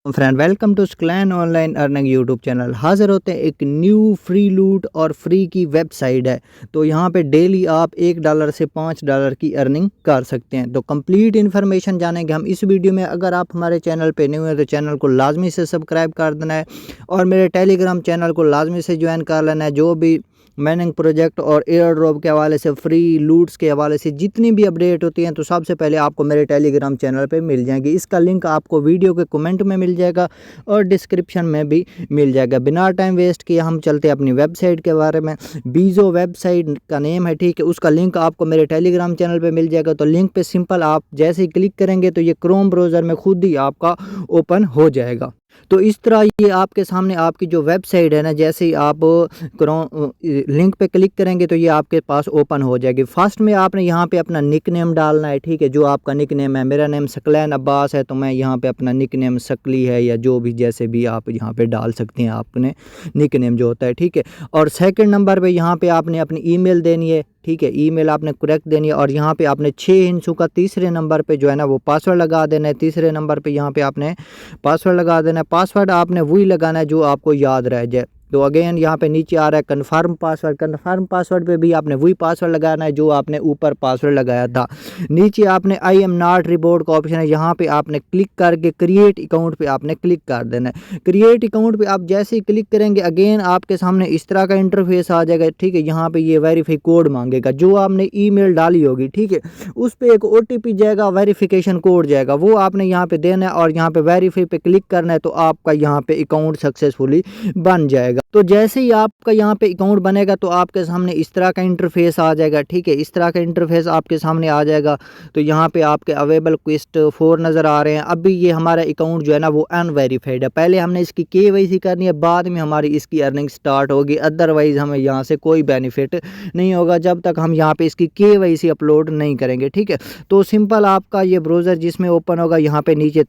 Friend welcome to स्क्लैन online earning YouTube channel. हाजिर होते हैं एक न्यू फ्री लूट और फ्री की वेबसाइट है। तो यहाँ पे डेली आप $1 से $5 की अर्निंग कर सकते हैं। तो कंप्लीट इन्फॉर्मेशन जानेंगे हम इस वीडियो में। अगर आप हमारे चैनल पे न्यू है तो चैनल को लाजमी से सब्सक्राइब कर देना है और मेरे टेलीग्राम चैनल को लाजमी से ज्वाइन कर लेना है। जो भी माइनिंग प्रोजेक्ट और एयर ड्रॉप के हवाले से, फ्री लूट्स के हवाले से जितनी भी अपडेट होती हैं तो सबसे पहले आपको मेरे टेलीग्राम चैनल पे मिल जाएंगी। इसका लिंक आपको वीडियो के कमेंट में मिल जाएगा और डिस्क्रिप्शन में भी मिल जाएगा। बिना टाइम वेस्ट किए हम चलते हैं अपनी वेबसाइट के बारे में। बीजो वेबसाइट का नेम है, ठीक है। उसका लिंक आपको मेरे टेलीग्राम चैनल पर मिल जाएगा। तो लिंक पर सिंपल आप जैसे ही क्लिक करेंगे तो ये क्रोम ब्राउज़र में खुद ही आपका ओपन हो जाएगा। तो इस तरह ये आपके सामने आपकी जो वेबसाइट है ना, जैसे ही आप लिंक पे क्लिक करेंगे तो ये आपके पास ओपन हो जाएगी। फर्स्ट में आपने यहाँ पे अपना निक नेम डालना है, ठीक है। जो आपका निक नेम है, मेरा नेम सकलैन अब्बास है तो मैं यहाँ पे अपना निक नेम सकली है या जो भी जैसे भी आप यहाँ पे डाल सकते हैं आपने निक नेम जो होता है, ठीक है। और सेकंड नंबर पे यहाँ पे आपने अपनी ईमेल देनी है, ठीक है। ईमेल आपने करेक्ट देनी है और यहाँ पे आपने 6 इंचों का तीसरे नंबर पे जो है ना वो पासवर्ड लगा देना है। तीसरे नंबर पे यहाँ पे आपने पासवर्ड लगा देना है। पासवर्ड आपने वही लगाना है जो आपको याद रह जाए। तो अगेन यहाँ पे नीचे आ रहा है कन्फर्म पासवर्ड। कन्फर्म पासवर्ड पे भी आपने वही पासवर्ड लगाना है जो आपने ऊपर पासवर्ड लगाया था। नीचे आपने आई एम नॉट रिपोर्ट का ऑप्शन है, यहाँ पे आपने क्लिक करके क्रिएट अकाउंट पे आपने क्लिक कर देना है। क्रिएट अकाउंट पे आप जैसे ही क्लिक करेंगे अगेन आपके सामने इस तरह का इंटरफेस आ जाएगा, ठीक है। यहाँ पे ये वेरीफाई कोड मांगेगा जो आपने ईमेल डाली होगी, ठीक है। उस पर एक OTP जाएगा, वेरिफिकेशन कोड जाएगा, वो आपने यहाँ पे देना है और यहाँ पे वेरीफाई पे क्लिक करना है तो आपका यहाँ पे अकाउंट सक्सेसफुली बन जाएगा। तो जैसे ही आपका यहाँ पे अकाउंट बनेगा तो आपके सामने इस तरह का इंटरफेस आ जाएगा, ठीक है। इस तरह का इंटरफेस आपके सामने आ जाएगा। तो यहाँ पे आपके अवेलेबल क्वेस्ट 4 नज़र आ रहे हैं। अभी ये हमारा अकाउंट जो है ना वो अनवेरीफाइड है। पहले हमने इसकी KYC करनी है, बाद में हमारी इसकी अर्निंग स्टार्ट होगी। अदरवाइज़ हमें यहाँ से कोई बेनिफिट नहीं होगा जब तक हम यहाँ पे इसकी KYC अपलोड नहीं करेंगे, ठीक है। तो सिंपल आपका ये ब्राउज़र जिसमें ओपन होगा, यहाँ पे नीचे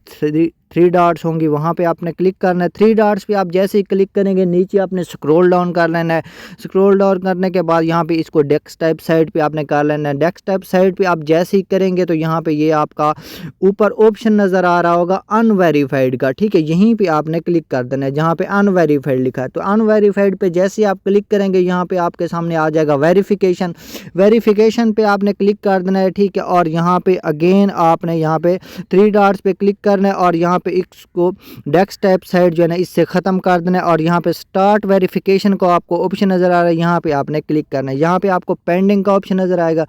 थ्री डॉट्स होंगी, वहाँ पे आपने क्लिक करना है। 3 डॉट्स पे आप जैसे ही क्लिक करेंगे नीचे आपने स्क्रॉल डाउन कर लेना है। स्क्रॉल डाउन करने के बाद यहाँ पे इसको डेस्कटॉप साइड पे आपने कर लेना है। डेस्कटॉप साइड पे आप जैसे ही करेंगे तो यहाँ पे ये आपका ऊपर ऑप्शन नज़र आ रहा होगा अनवेरीफाइड का, ठीक है। यहीं पे आपने क्लिक कर देना है जहाँ पे अनवेरीफाइड लिखा है। तो अनवेरीफाइड पे जैसे ही आप क्लिक करेंगे यहाँ पे आपके सामने आ जाएगा वेरिफिकेशन। वेरिफिकेशन पे आपने क्लिक कर देना है, ठीक है। और यहाँ पे अगेन आपने यहाँ पे 3 डॉट्स पे क्लिक करना है और यहाँ पे इसको डेस्कटॉप साइड जो है ना इससे ख़त्म कर देना है और यहाँ पे स्टार्ट वेरिफिकेशन को आपको ऑप्शन नज़र आ रहा है, यहाँ पे आपने क्लिक करना है। यहाँ पे आपको पेंडिंग का ऑप्शन नज़र आएगा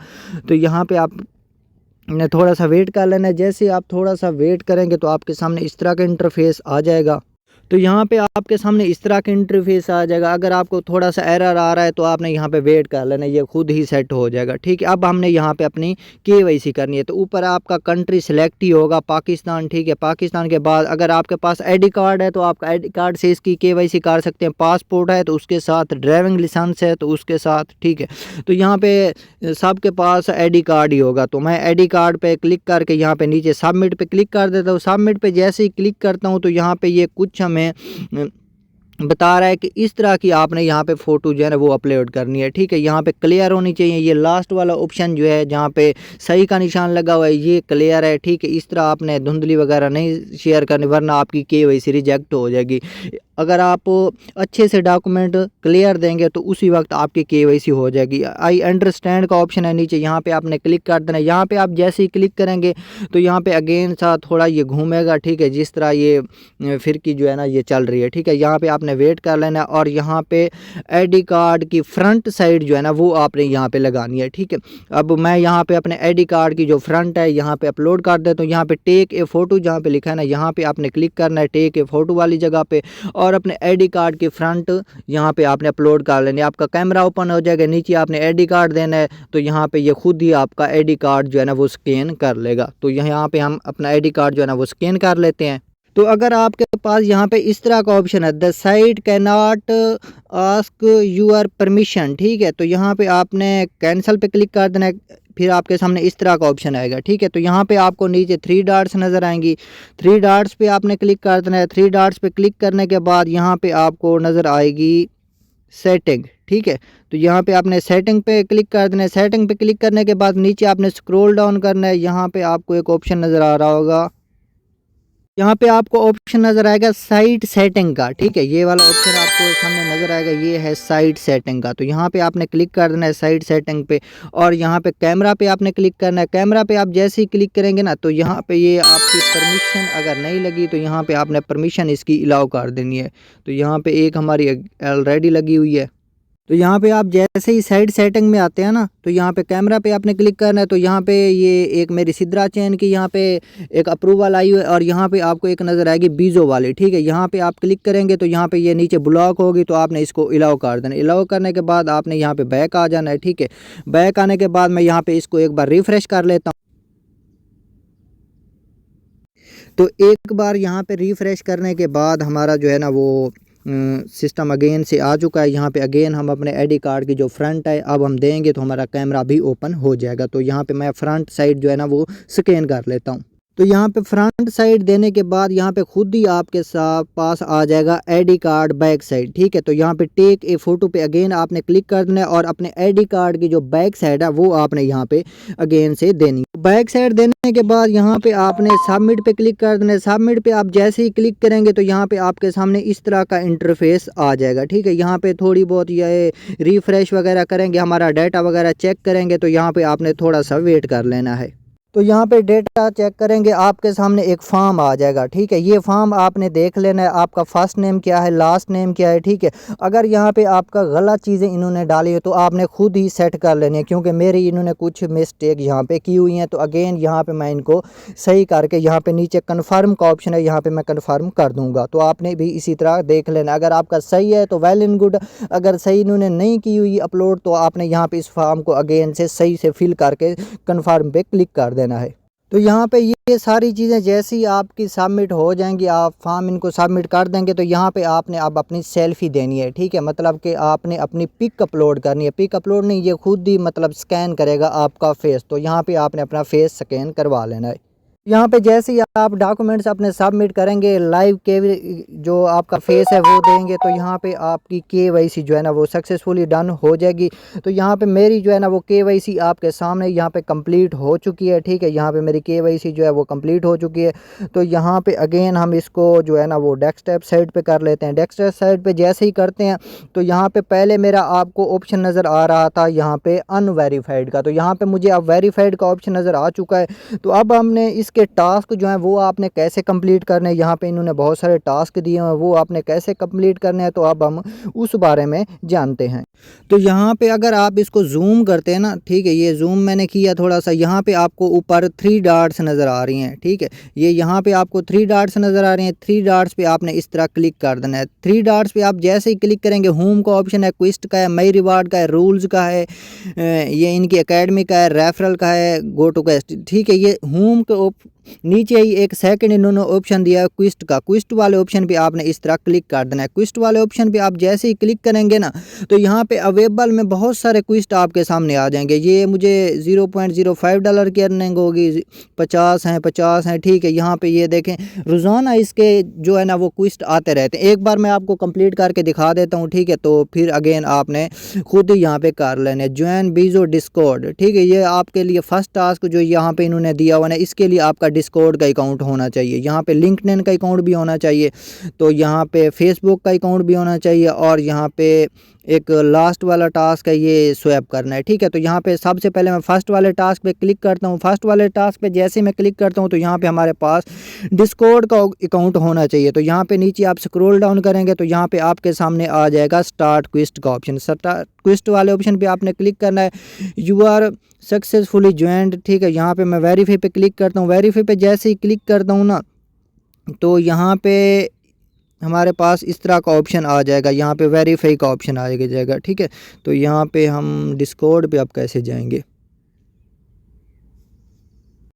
तो यहाँ पे आप थोड़ा सा वेट कर लेना है। जैसे आप थोड़ा सा वेट करेंगे तो आपके सामने इस तरह का इंटरफेस आ जाएगा। तो यहाँ पे आपके सामने इस तरह का इंटरफेस आ जाएगा। अगर आपको थोड़ा सा एरर आ रहा है तो आपने यहाँ पे वेट कर लेना, ये खुद ही सेट हो जाएगा, ठीक है। अब हमने यहाँ पे अपनी KYC करनी है। तो ऊपर आपका कंट्री सिलेक्ट ही होगा पाकिस्तान, ठीक है। पाकिस्तान के बाद अगर आपके पास ID कार्ड है तो आप ID कार्ड से इसकी KYC कर सकते हैं। पासपोर्ट है तो उसके साथ, ड्राइविंग लाइसेंस है तो उसके साथ, ठीक है। तो यहाँ पे सबके पास ID कार्ड ही होगा। तो मैं ID कार्ड पे क्लिक करके यहाँ पे नीचे सबमिट पे क्लिक कर देता हूँ। सबमिट पे जैसे ही क्लिक करता हूँ तो यहाँ पे ये कुछ हमें बता रहा है कि इस तरह की आपने यहाँ पे फ़ोटो जो है ना वो अपलोड करनी है, ठीक है। यहाँ पे क्लियर होनी चाहिए। ये लास्ट वाला ऑप्शन जो है जहाँ पे सही का निशान लगा हुआ है ये क्लियर है, ठीक है। इस तरह आपने धुंधली वगैरह नहीं शेयर करनी वरना आपकी KYC रिजेक्ट हो जाएगी। अगर आप अच्छे से डॉक्यूमेंट क्लियर देंगे तो उसी वक्त आपकी KYC हो जाएगी। आई अंडरस्टैंड का ऑप्शन है नीचे, यहाँ पे आपने क्लिक कर देना है। यहाँ पे आप जैसे ही क्लिक करेंगे तो यहाँ पे अगेन सा थोड़ा ये घूमेगा, ठीक है। जिस तरह ये फिरकी जो है ना ये चल रही है, ठीक है। यहाँ पे आपने वेट कर लेना है और यहाँ पे ID कार्ड की फ्रंट साइड जो है ना वो आपने यहाँ पे लगानी है, ठीक है। अब मैं यहाँ पे अपने ID कार्ड की जो फ्रंट है यहाँ पे अपलोड कर देता हूँ। यहाँ पे टेक ए फ़ोटो जहाँ पे लिखा है ना यहाँ पे आपने क्लिक करना है टेक ए फ़ोटो वाली जगह पे और अपने ID कार्ड की फ्रंट यहाँ पे आपने अपलोड कर लेनी है। आपका कैमरा ओपन हो जाएगा, नीचे आपने ID कार्ड देना है तो यहाँ पे ये खुद ही आपका ID कार्ड जो है ना वो स्कैन कर लेगा। तो यहाँ पे हम अपना ID कार्ड जो है ना वो स्कैन कर लेते हैं। तो अगर आपके पास यहाँ पे इस तरह का ऑप्शन है the site can not ask your permission, ठीक है। तो यहाँ पे आपने कैंसिल पे क्लिक कर देना है। फिर आपके सामने इस तरह का ऑप्शन आएगा, ठीक है। तो यहाँ पे आपको नीचे 3 डॉट्स नज़र आएंगी। 3 डॉट्स पे आपने क्लिक कर देना है। 3 डॉट्स पे क्लिक करने के बाद यहाँ पे आपको नज़र आएगी सेटिंग, ठीक है। तो यहाँ पे आपने सेटिंग पे क्लिक कर देना है। सेटिंग पे क्लिक करने के बाद नीचे आपने स्क्रॉल डाउन करना है। यहाँ पे आपको एक ऑप्शन नज़र आ रहा होगा यहाँ पे आपको ऑप्शन नज़र आएगा साइट सेटिंग का, ठीक है, ये वाला ऑप्शन आपको सामने नज़र आएगा, ये है साइट सेटिंग का। तो यहाँ पे आपने क्लिक कर देना है साइट सेटिंग पे, और यहाँ पे कैमरा पे आपने क्लिक करना है। कैमरा पे आप जैसे ही क्लिक करेंगे ना, तो यहाँ पे ये आपकी परमिशन अगर नहीं लगी तो यहाँ पे आपने परमिशन इसकी अलाउ कर देनी है। तो यहाँ पे एक हमारी ऑलरेडी लगी हुई है। तो यहाँ पे आप जैसे ही साइड सेटिंग में आते हैं ना, तो यहाँ पे कैमरा पे आपने क्लिक करना है। तो यहाँ पे ये एक मेरी सिद्रा चैन की यहाँ पे एक अप्रूवल आई हुई है, और यहाँ पे आपको एक नज़र आएगी बीजो वाली, ठीक है। यहाँ पे आप क्लिक करेंगे तो यहाँ पे ये नीचे ब्लॉक होगी, तो आपने इसको अलाउ कर देना। अलाउ करने के बाद आपने यहाँ पे बैक आ जाना है, ठीक है। बैक आने के बाद मैं यहाँ पे इसको एक बार रिफ्रेश कर लेता हूँ। तो एक बार यहाँ पे रिफ़्रेश करने के बाद हमारा जो है ना वो सिस्टम अगेन से आ चुका है। यहाँ पे अगेन हम अपने आईडी कार्ड की जो फ्रंट है अब हम देंगे, तो हमारा कैमरा भी ओपन हो जाएगा। तो यहाँ पे मैं फ्रंट साइड जो है ना वो स्कैन कर लेता हूँ। तो यहाँ पे फ्रंट साइड देने के बाद यहाँ पे खुद ही आपके साथ पास आ जाएगा आईडी कार्ड बैक साइड, ठीक है। तो यहाँ पे टेक ए फ़ोटो पे अगेन आपने क्लिक कर देना है, और अपने आईडी कार्ड की जो बैक साइड है वो आपने यहाँ पे अगेन से देनी है। बैक साइड देने के बाद यहाँ पे आपने सबमिट पे क्लिक कर देना है। सबमिट पे आप जैसे ही क्लिक करेंगे तो यहाँ पे आपके सामने इस तरह का इंटरफेस आ जाएगा, ठीक है। यहाँ पे थोड़ी बहुत ये रिफ़्रेश वगैरह करेंगे, हमारा डाटा वगैरह चेक करेंगे, तो यहाँ पे आपने थोड़ा सा वेट कर लेना है। तो यहाँ पे डेटा चेक करेंगे, आपके सामने एक फॉर्म आ जाएगा, ठीक है। ये फॉर्म आपने देख लेना है, आपका फर्स्ट नेम क्या है, लास्ट नेम क्या है, ठीक है। अगर यहाँ पे आपका गलत चीज़ें इन्होंने डाली है तो आपने खुद ही सेट कर लेनी है, क्योंकि मेरी इन्होंने कुछ मिस्टेक यहाँ पे की हुई हैं। तो अगेन यहाँ पे मैं इनको सही करके यहाँ पे नीचे कन्फर्म का ऑप्शन है, यहाँ पे मैं कन्फर्म कर दूँगा। तो आपने भी इसी तरह देख लेना, अगर आपका सही है तो वेल एंड गुड, अगर सही इन्होंने नहीं की हुई अपलोड तो आपने यहाँ पे इस फॉर्म को अगेन से सही से फिल करके कन्फर्म पे क्लिक कर देना है। तो यहाँ पे ये सारी चीज़ें जैसी ही आपकी सबमिट हो जाएंगी, आप फॉर्म इनको सबमिट कर देंगे, तो यहाँ पे आपने अब अपनी सेल्फ़ी देनी है, ठीक है। मतलब कि आपने अपनी पिक अपलोड करनी है। पिक अपलोड नहीं, ये खुद ही मतलब स्कैन करेगा आपका फेस। तो यहाँ पे आपने अपना फेस स्कैन करवा लेना है। यहाँ पे जैसे ही आप डॉक्यूमेंट्स अपने सबमिट करेंगे, लाइव के जो आपका फेस है वो देंगे, तो यहाँ पे आपकी केवाईसी जो है ना वो सक्सेसफुली डन हो जाएगी। तो यहाँ पे मेरी जो है ना वो केवाईसी आपके सामने यहाँ पे कंप्लीट हो चुकी है, ठीक है। यहाँ पे मेरी केवाईसी जो है वो कंप्लीट हो चुकी है। तो यहाँ पे अगेन हम इसको जो है ना वो डेस्कटॉप साइड पे कर लेते हैं। डेस्कटॉप साइड पे जैसे ही करते हैं तो यहाँ पे पहले मेरा आपको ऑप्शन नज़र आ रहा था यहाँ पे अनवेरीफाइड का, तो यहाँ पे मुझे अब वेरीफाइड का ऑप्शन नज़र आ चुका है। तो अब हमने इसके टास्क जो हैं वो आपने कैसे कंप्लीट करने हैं, यहाँ पे इन्होंने बहुत सारे टास्क दिए हैं, वो आपने कैसे कंप्लीट करने हैं, तो अब हम उस बारे में जानते हैं। तो यहाँ पे अगर आप इसको जूम करते हैं ना, ठीक है, ये जूम मैंने किया थोड़ा सा, यहाँ पे आपको ऊपर 3 डॉट्स नज़र आ रही हैं, ठीक है। ये यहाँ पे आपको 3 डॉट्स नज़र आ रही हैं। 3 डॉट्स पे आपने इस तरह क्लिक कर देना है। 3 डॉट्स पे आप जैसे ही क्लिक करेंगे, होम का ऑप्शन है, क्विस्ट का है, माई रिवार्ड का है, रूल्स का है, ये इनकी एकेडमी का है, रेफरल का है, गो टू क्वेस्ट, ठीक है। ये होम के नीचे ही एक सेकंड इन्होंने ऑप्शन दिया है क्विस्ट का। क्विस्ट वाले ऑप्शन पे आपने इस तरह क्लिक कर देना है। क्विस्ट वाले ऑप्शन पे आप जैसे ही क्लिक करेंगे ना, तो यहाँ पे अवेलेबल में बहुत सारे क्विस्ट आपके सामने आ जाएंगे। ये मुझे $0.05 की अर्निंग होगी, 50 हैं, ठीक है। यहाँ पे ये देखें, रोज़ाना इसके जो है ना वो क्विस्ट आते रहते हैं। एक बार मैं आपको कंप्लीट करके दिखा देता हूँ, ठीक है। तो फिर अगेन आपने खुद ही यहाँ पे कर लेने। ज्वाइन बीजो डिस्कॉर्ड, ठीक है, ये आपके लिए फर्स्ट टास्क जो यहाँ पे इन्होंने दिया हुआ है, इसके लिए आपका डिस्कॉर्ड का अकाउंट होना चाहिए। यहाँ पे लिंक्डइन का अकाउंट भी होना चाहिए, तो यहाँ पे फेसबुक का अकाउंट भी होना चाहिए, और यहाँ पे एक लास्ट वाला टास्क है, ये स्वैप करना है, ठीक है। तो यहाँ पे सबसे पहले मैं फर्स्ट वाले टास्क पे क्लिक करता हूँ। फर्स्ट वाले टास्क पे जैसे ही मैं क्लिक करता हूँ तो यहाँ पे हमारे पास डिस्कॉर्ड का अकाउंट होना चाहिए। तो यहाँ पे नीचे आप स्क्रॉल डाउन करेंगे तो यहाँ पे आपके सामने आ जाएगा स्टार्ट क्विस्ट का ऑप्शन। स्टार्ट क्विस्ट वाले ऑप्शन पे आपने क्लिक करना है। यू आर सक्सेसफुली ज्वाइंड, ठीक है। यहाँ पे मैं वेरीफाई पे क्लिक करता हूँ। वेरीफाई पे जैसे ही क्लिक करता हूँ ना, तो यहाँ पे हमारे पास इस तरह का ऑप्शन आ जाएगा। यहाँ पे वेरीफाई का ऑप्शन आ जाएगा, ठीक है। तो यहाँ पे हम डिस्कॉर्ड पे अब कैसे जाएंगे,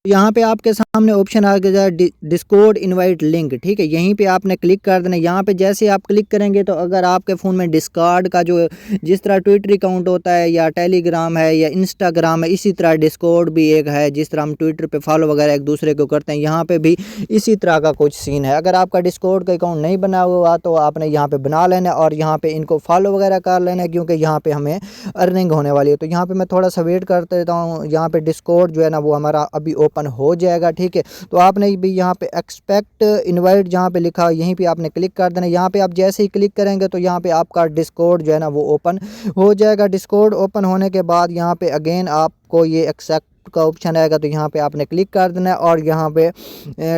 यहाँ पे आपके सामने ऑप्शन आ गया डिस्कॉर्ड इनवाइट लिंक, ठीक है। यहीं पे आपने क्लिक कर देना। यहाँ पे जैसे आप क्लिक करेंगे तो अगर आपके फ़ोन में डिस्कॉर्ड का जो जिस तरह ट्विटर अकाउंट होता है या टेलीग्राम है या इंस्टाग्राम है, इसी तरह डिस्कॉर्ड भी एक है। जिस तरह हम ट्विटर पे फॉलो वगैरह एक दूसरे को करते हैं, यहाँ पे भी इसी तरह का कुछ सीन है। अगर आपका डिस्कॉर्ड का अकाउंट नहीं बना हुआ तो आपने यहाँ पर बना लेना और यहाँ पर इनको फॉलो वगैरह कर लेना, क्योंकि यहाँ पर हमें अर्निंग होने वाली है। तो यहाँ पर मैं थोड़ा सा वेट कर देता हूँ। यहाँ पर डिस्कॉर्ड जो है ना वो हमारा अभी ओपन हो जाएगा, ठीक। ठीक है। तो आपने भी यहाँ पे एक्सपेक्ट इनवाइट जहाँ पे लिखा यहीं पे आपने क्लिक कर देना। यहाँ पे आप जैसे ही क्लिक करेंगे तो यहाँ पे आपका डिस्कॉर्ड जो है ना वो ओपन हो जाएगा। डिस्कॉर्ड ओपन होने के बाद यहाँ पे अगेन आपको ये एक्सेप्ट का ऑप्शन आएगा, तो यहाँ पे आपने क्लिक कर देना है और यहाँ पे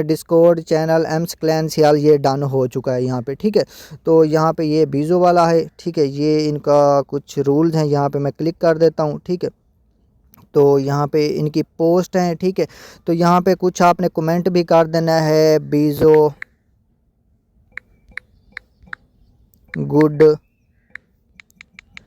डिस्कॉर्ड चैनल एम्स क्लैन सियाल ये डन हो चुका है यहाँ पे, ठीक है। तो यहाँ पे ये बीजो वाला है, ठीक है। ये इनका कुछ रूल्स हैं, यहाँ पे मैं क्लिक कर देता हूँ, ठीक है। तो यहाँ पे इनकी पोस्ट हैं, ठीक है। तो यहाँ पे कुछ आपने कमेंट भी कर देना है, बीजो गुड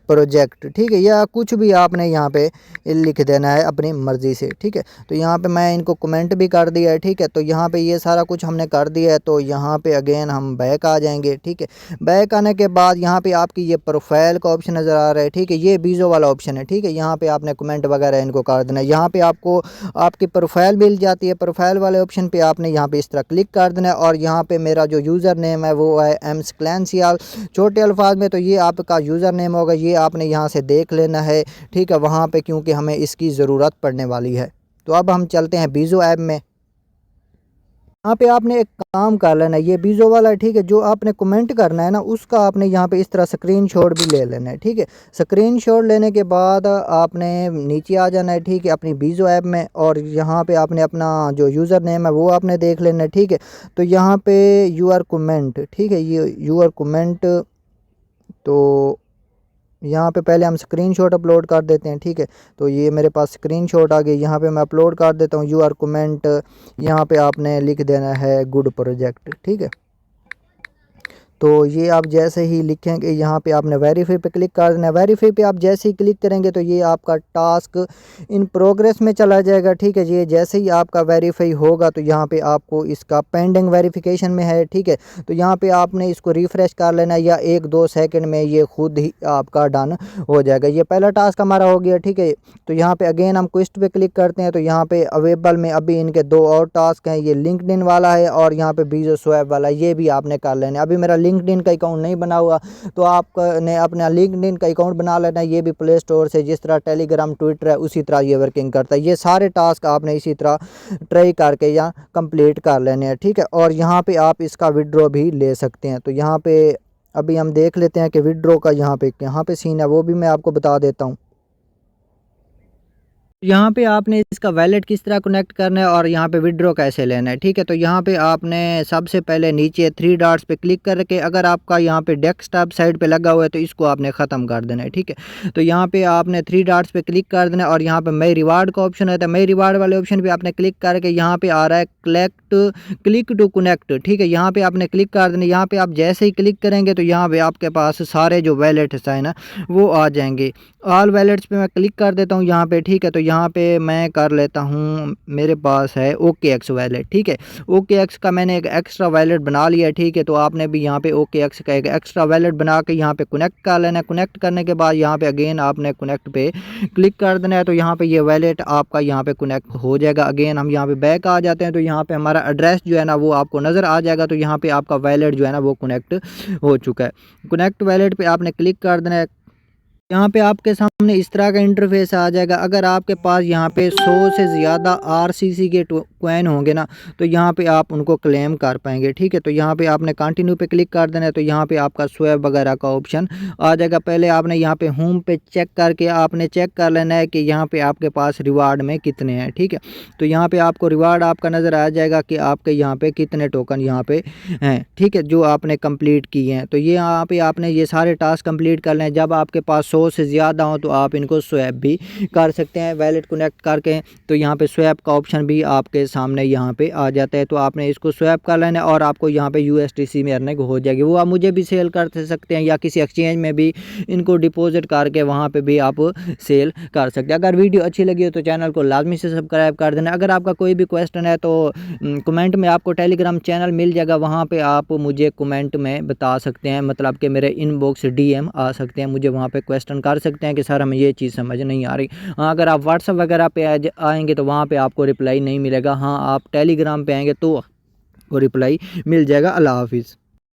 प्रोजेक्ट, ठीक है, या कुछ भी आपने यहाँ पे लिख देना है अपनी मर्ज़ी से, ठीक है। तो यहाँ पे मैं इनको कमेंट भी कर दिया है, ठीक है। तो यहाँ पे ये सारा कुछ हमने कर दिया है। तो यहाँ पे अगेन हम बैक आ जाएंगे, ठीक है। बैक आने के बाद यहाँ पे आपकी ये प्रोफाइल का ऑप्शन नज़र आ रहा है, ठीक है। ये बीजो वाला ऑप्शन है, ठीक है। यहाँ पे आपने कमेंट वगैरह इनको कर देना है। यहाँ पे आपको आपकी प्रोफाइल मिल जाती है, प्रोफाइल वाले ऑप्शन पे आपने यहाँ पे इस तरह क्लिक कर देना है और यहाँ पे मेरा जो यूज़र नेम है वो है एम्स क्लैन सियाल छोटे अल्फाज में। तो ये आपका यूज़र नेम होगा, ये आपने यहाँ से देख लेना है, ठीक है, वहाँ पे, क्योंकि हमें इसकी ज़रूरत पड़ने वाली है। तो अब हम चलते हैं बीजो ऐप में। यहाँ पे आपने एक काम कर लेना है, ये बीजो वाला, ठीक है, जो आपने कमेंट करना है ना उसका आपने यहाँ पे इस तरह स्क्रीनशॉट भी ले लेना है, ठीक है। स्क्रीनशॉट लेने के बाद आपने नीचे आ जाना है, ठीक है, अपनी बीजो ऐप में, और यहाँ पे आपने अपना जो यूज़र नेम है वो आपने देख लेना है, ठीक है। तो यहाँ पे यूआर कमेंट, ठीक है, ये यूआर कमेंट, तो यहाँ पे पहले हम स्क्रीनशॉट अपलोड कर देते हैं, ठीक है। तो ये मेरे पास स्क्रीनशॉट आ गई, यहाँ पे मैं अपलोड कर देता हूँ। यूआर कमेंट यहाँ पे आपने लिख देना है गुड प्रोजेक्ट, ठीक है। तो ये आप जैसे ही लिखेंगे यहाँ पे आपने वेरीफाई पे क्लिक कर देना है। वेरीफाई पे आप जैसे ही क्लिक करेंगे तो ये आपका टास्क इन प्रोग्रेस में चला जाएगा, ठीक है। ये जैसे ही आपका वेरीफाई होगा तो यहाँ पे आपको इसका पेंडिंग वेरिफिकेशन में है, ठीक है। तो यहाँ पे आपने इसको रिफ़्रेश कर लेना है या 1-2 सेकंड में ये खुद ही आपका डन हो जाएगा। ये पहला टास्क हमारा हो गया, ठीक है। तो यहाँ पे अगेन हम क्वेस्ट पे क्लिक करते हैं तो यहाँ पे अवेलेबल में अभी इनके 2 और टास्क हैं, ये लिंक्डइन वाला है और यहाँ पे बीजो स्वैप वाला, ये भी आपने कर लेना है। अभी मेरा लिंक्डइन का अकाउंट नहीं बना हुआ तो आपने अपना लिंक्डइन का अकाउंट बना लेना है। ये भी प्ले स्टोर से जिस तरह टेलीग्राम ट्विटर है उसी तरह ये वर्किंग करता है। ये सारे टास्क आपने इसी तरह ट्राई करके या कंप्लीट कर लेने हैं, ठीक है। और यहाँ पे आप इसका विड्रॉ भी ले सकते हैं। तो यहाँ पे अभी हम देख लेते हैं कि विड्रॉ का यहाँ पे सीन है, वो भी मैं आपको बता देता हूँ। यहाँ पे आपने इसका वैलेट किस तरह कनेक्ट करना है और यहाँ पे विड्रॉ कैसे लेना है, ठीक है। तो यहाँ पे आपने सबसे पहले नीचे 3 डॉट्स पे क्लिक करके, अगर आपका यहाँ पे डेस्कटॉप साइड पे लगा हुआ है तो इसको आपने ख़त्म कर देना है, ठीक है। तो यहाँ पे आपने 3 डॉट्स पे क्लिक कर देना है और यहाँ पे मई रिवार्ड का ऑप्शन होता है। मई रिवार्ड वाले ऑप्शन पे आपने क्लिक करके यहाँ पे आ रहा है क्लिक टू कनेक्ट, ठीक है। यहाँ पे आपने क्लिक कर देना। यहाँ पे आप जैसे ही क्लिक करेंगे तो यहाँ पे आपके पास सारे जो वैलेट्स हैं ना वो आ जाएंगे। ऑल वैलेट्स पे मैं क्लिक कर देता हूँ यहाँ पे, ठीक है। तो यहाँ पे मैं कर लेता हूँ, मेरे पास है OKX वैलेट, ठीक है। OKX का मैंने एक एक्स्ट्रा वैलेट बना लिया है, ठीक है। तो आपने भी यहाँ पे OKX का एक एक्स्ट्रा वैलेट बना के यहाँ पे कनेक्ट कर लेना है। कनेक्ट करने के बाद यहाँ पे अगेन आपने कनेक्ट पे क्लिक कर देना है। तो यहाँ पे ये वैलेट आपका यहाँ पे कनेक्ट हो जाएगा। अगेन हम यहाँ पे बैक आ जाते हैं तो यहाँ पे हमारा एड्रेस जो है ना वो आपको नज़र आ जाएगा। तो यहाँ पे आपका वैलेट जो है ना वो कनेक्ट हो चुका है। कनेक्ट वैलेट पे आपने क्लिक कर देना है। यहाँ पे आपके सामने इस तरह का इंटरफेस आ जाएगा। अगर आपके पास यहाँ पे 100 से ज़्यादा RCC के कॉइन होंगे ना तो यहाँ पे आप उनको क्लेम कर पाएंगे, ठीक है। तो यहाँ पे आपने कंटिन्यू पे क्लिक कर देना है। तो यहाँ पे आपका स्वैप वगैरह का ऑप्शन आ जाएगा। पहले आपने यहाँ पे होम पे चेक करके आपने चेक कर लेना है कि यहाँ पे आपके पास रिवार्ड में कितने हैं, ठीक है। तो यहाँ पे आपको रिवार्ड आपका नज़र आ जाएगा कि आपके यहाँ पे कितने टोकन यहाँ पे हैं, ठीक है, जो आपने कंप्लीट किए हैं। तो ये यहाँ पे आपने ये सारे टास्क कंप्लीट कर लें। जब आपके पास 100 से ज़्यादा हो तो आप इनको स्वैप भी कर सकते हैं वैलेट कनेक्ट करके। तो यहाँ पे स्वैप का ऑप्शन भी आपके सामने यहाँ पे आ जाता है। तो आपने इसको स्वैप कर लेना और आपको यहाँ पे USDC में अर्निंग हो जाएगी। वो आप मुझे भी सेल कर सकते हैं या किसी एक्सचेंज में भी इनको डिपॉजिट करके वहाँ पे भी आप सेल कर सकते हैं। अगर वीडियो अच्छी लगी हो तो चैनल को लाजमी से सब्सक्राइब कर देना। अगर आपका कोई भी क्वेश्चन है तो कमेंट में आपको टेलीग्राम चैनल मिल जाएगा, वहाँ पे आप मुझे कमेंट में बता सकते हैं, मतलब कि मेरे इनबॉक्स DM आ सकते हैं, मुझे वहाँ पे क्वेश्चन कर सकते हैं कि सर हमें ये चीज़ समझ नहीं आ रही। हाँ, अगर आप व्हाट्सअप वगैरह पे आएंगे तो वहाँ पे आपको रिप्लाई नहीं मिलेगा। हाँ, आप टेलीग्राम पे आएंगे तो वो रिप्लाई मिल जाएगा। अल्लाह हाफिज़।